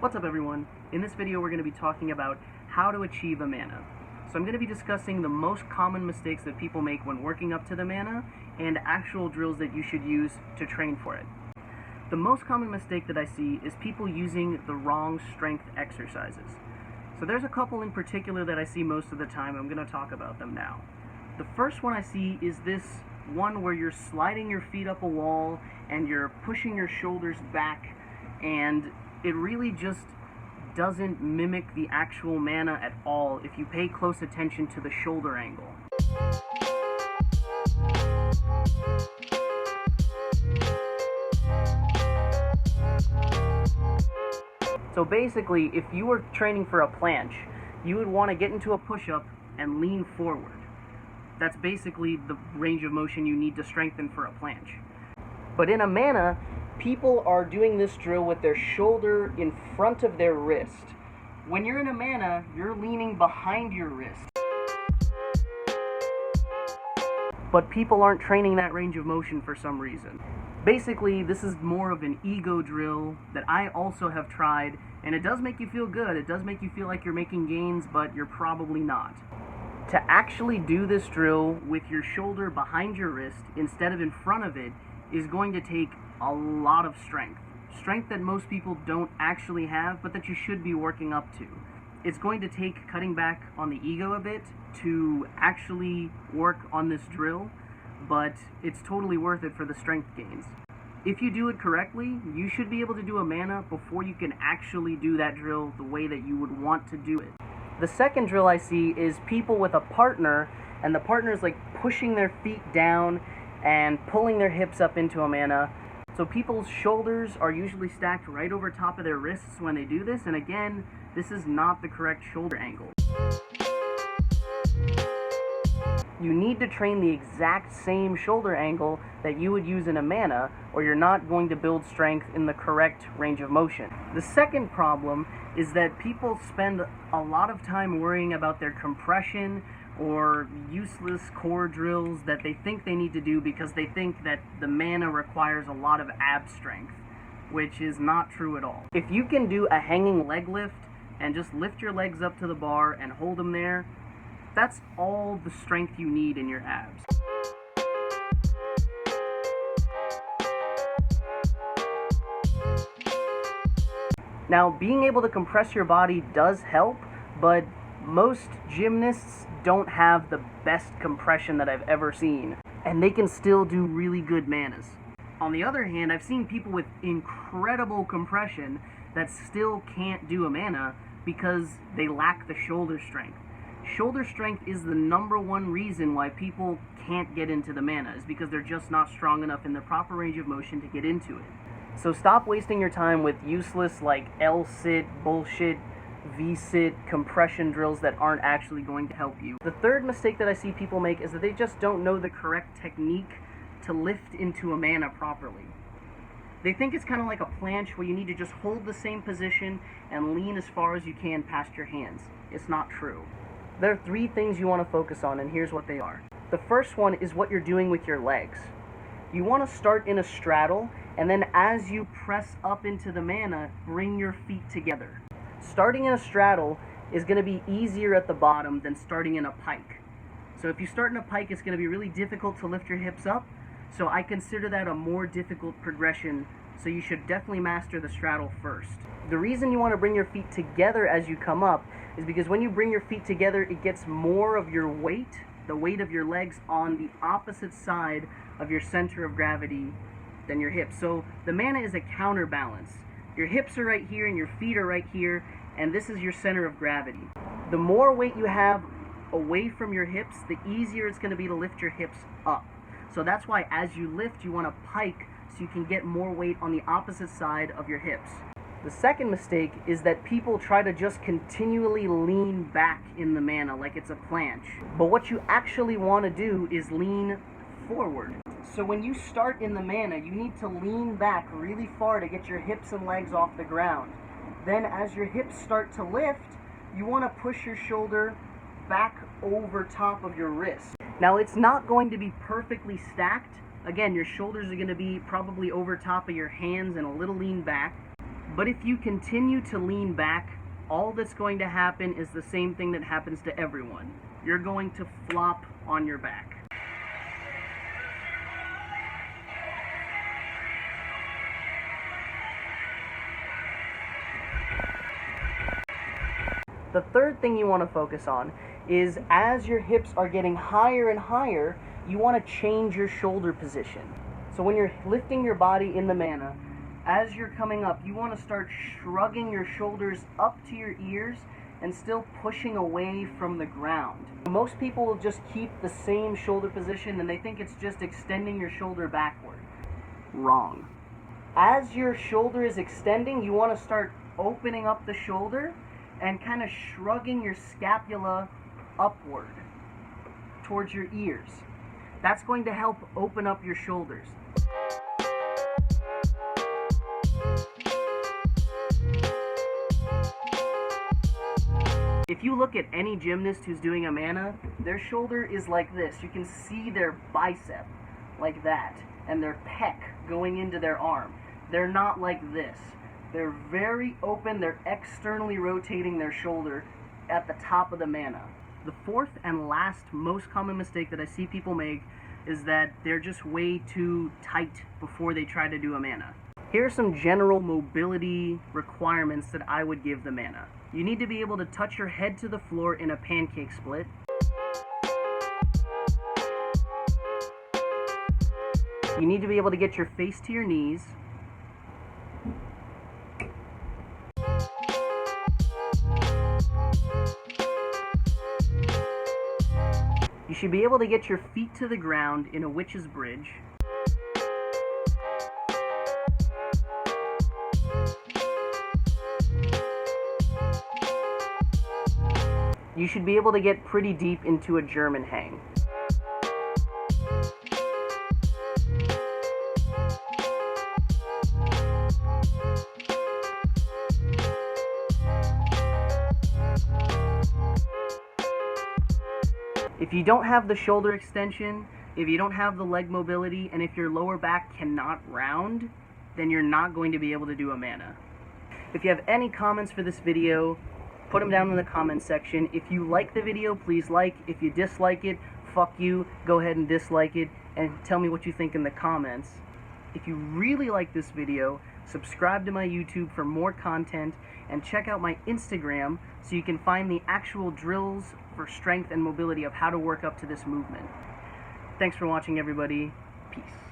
What's up everyone? In this video we're going to be talking about how to achieve a Manna. So I'm going to be discussing the most common mistakes that people make when working up to the Manna and actual drills that you should use to train for it. The most common mistake that I see is people using the wrong strength exercises. So there's a couple in particular that I see most of the time. I'm going to talk about them now. The first one I see is this one where you're sliding your feet up a wall and you're pushing your shoulders back, and it really just doesn't mimic the actual Manna at all if you pay close attention to the shoulder angle. So basically, if you were training for a planche, you would want to get into a push-up and lean forward. That's basically the range of motion you need to strengthen for a planche. But in a Manna, people are doing this drill with their shoulder in front of their wrist. When you're in a Manna, you're leaning behind your wrist. But people aren't training that range of motion for some reason. Basically, this is more of an ego drill that I also have tried, and it does make you feel good. It does make you feel like you're making gains, but you're probably not. To actually do this drill with your shoulder behind your wrist instead of in front of it is going to take a lot of strength. Strength that most people don't actually have, but that you should be working up to. It's going to take cutting back on the ego a bit to actually work on this drill, but it's totally worth it for the strength gains. If you do it correctly, you should be able to do a Manna before you can actually do that drill the way that you would want to do it. The second drill I see is people with a partner, and the partner is like pushing their feet down and pulling their hips up into a Manna. So people's shoulders are usually stacked right over top of their wrists when they do this, and again, this is not the correct shoulder angle. You need to train the exact same shoulder angle that you would use in a Manna, or you're not going to build strength in the correct range of motion. The second problem is that people spend a lot of time worrying about their compression or useless core drills that they think they need to do because they think that the Manna requires a lot of ab strength, which is not true at all. If you can do a hanging leg lift and just lift your legs up to the bar and hold them there, that's all the strength you need in your abs. Now, being able to compress your body does help, but most gymnasts don't have the best compression that I've ever seen, and they can still do really good Mannas. On the other hand, I've seen people with incredible compression that still can't do a Manna because they lack the shoulder strength. Shoulder strength is the #1 reason why people can't get into the Manna, is because they're just not strong enough in the proper range of motion to get into it. So stop wasting your time with useless like L-sit, bullshit, V-sit, compression drills that aren't actually going to help you. The third mistake that I see people make is that they just don't know the correct technique to lift into a Manna properly. They think it's kind of like a planche where you need to just hold the same position and lean as far as you can past your hands. It's not true. There are 3 things you want to focus on, and here's what they are. The first one is what you're doing with your legs. You want to start in a straddle, and then as you press up into the Manna, bring your feet together. Starting in a straddle is going to be easier at the bottom than starting in a pike. So if you start in a pike, it's going to be really difficult to lift your hips up, so I consider that a more difficult progression, so you should definitely master the straddle first. The reason you want to bring your feet together as you come up is because when you bring your feet together, it gets more of your weight, the weight of your legs, on the opposite side of your center of gravity than your hips. So the Manna is a counterbalance. Your hips are right here and your feet are right here, and this is your center of gravity. The more weight you have away from your hips, the easier it's going to be to lift your hips up. So that's why as you lift, you want to pike so you can get more weight on the opposite side of your hips. The second mistake is that people try to just continually lean back in the Manna like it's a planche. But what you actually want to do is lean forward. So when you start in the Manna, you need to lean back really far to get your hips and legs off the ground. Then as your hips start to lift, you want to push your shoulder back over top of your wrist. Now it's not going to be perfectly stacked. Again, your shoulders are going to be probably over top of your hands and a little lean back. But if you continue to lean back, all that's going to happen is the same thing that happens to everyone. You're going to flop on your back. The third thing you want to focus on is as your hips are getting higher and higher, you want to change your shoulder position. So when you're lifting your body in the Manna, as you're coming up, you want to start shrugging your shoulders up to your ears and still pushing away from the ground. Most people will just keep the same shoulder position and they think it's just extending your shoulder backward. Wrong. As your shoulder is extending, you want to start opening up the shoulder and kind of shrugging your scapula upward towards your ears. That's going to help open up your shoulders. If you look at any gymnast who's doing a Manna, their shoulder is like this. You can see their bicep like that, and their pec going into their arm. They're not like this. They're very open. They're externally rotating their shoulder at the top of the Manna. The fourth and last most common mistake that I see people make is that they're just way too tight before they try to do a Manna. Here are some general mobility requirements that I would give the Manna. You need to be able to touch your head to the floor in a pancake split. You need to be able to get your face to your knees. You should be able to get your feet to the ground in a witch's bridge. You should be able to get pretty deep into a German hang. If you don't have the shoulder extension, if you don't have the leg mobility, and if your lower back cannot round, then you're not going to be able to do a Manna. If you have any comments for this video, put them down in the comments section. If you like the video, please like. If you dislike it, fuck you. Go ahead and dislike it and tell me what you think in the comments. If you really like this video, subscribe to my YouTube for more content and check out my Instagram so you can find the actual drills for strength and mobility of how to work up to this movement. Thanks for watching, everybody. Peace.